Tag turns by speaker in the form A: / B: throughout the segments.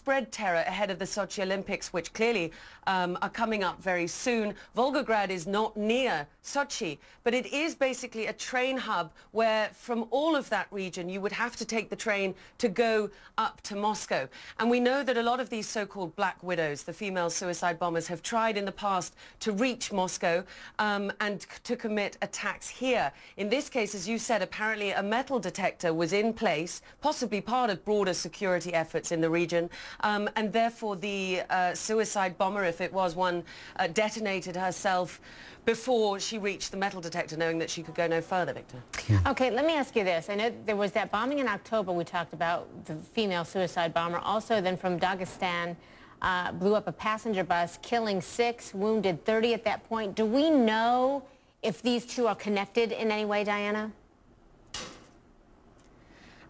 A: widespread terror ahead of the Sochi Olympics, which clearly are coming up very soon. Volgograd is not near Sochi, but it is basically a train hub where from all of that region you would have to take the train to go up to Moscow. And we know that a lot of these so-called black widows, the female suicide bombers, have tried in the past to reach Moscow and to commit attacks here. In this case, as you said, apparently a metal detector was in place, possibly part of broader security efforts in the region, and therefore the suicide bomber, if it was one, detonated herself before she reached the metal detector, knowing that she could go no further, Victor.
B: Okay, let me ask you this. I know there was that bombing in October we talked about, the female suicide bomber. Also then from Dagestan, blew up a passenger bus, killing 6, wounded 30 at that point. Do we know if these two are connected in any way, Diana?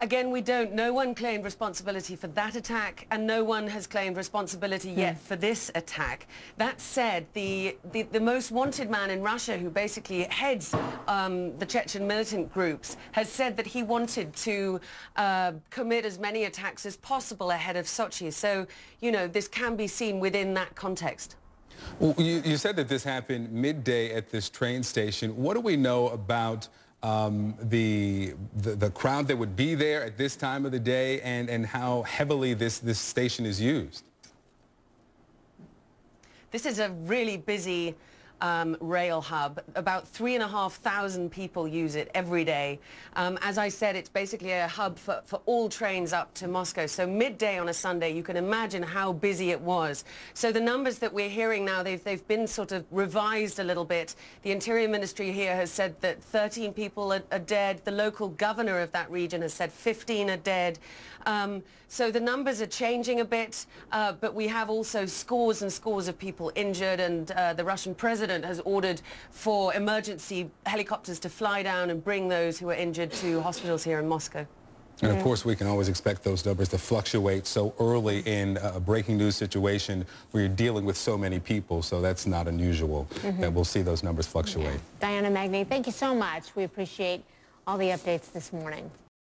A: Again, we don't. No one claimed responsibility for that attack, and no one has claimed responsibility yet for this attack. That said, the most wanted man in Russia, who basically heads the Chechen militant groups, has said that he wanted to commit as many attacks as possible ahead of Sochi. So, you know, this can be seen within that context.
C: Well, you said that this happened midday at this train station. What do we know about the crowd that would be there at this time of the day, and how heavily this station is used?
A: This is a really busy rail hub. About 3,500 people use it every day. As I said, it's basically a hub for all trains up to Moscow. So midday on a Sunday, you can imagine how busy it was. So the numbers that we're hearing now, they've been sort of revised a little bit. The Interior Ministry here has said that 13 people are dead. The local governor of that region has said 15 are dead. So the numbers are changing a bit, but we have also scores and scores of people injured, and the Russian president has ordered for emergency helicopters to fly down and bring those who are injured to hospitals here in Moscow.
C: And of course, we can always expect those numbers to fluctuate so early in a breaking news situation where you're dealing with so many people, so that's not unusual that we'll see those numbers fluctuate.
B: Diana Magny, thank you so much. We appreciate all the updates this morning.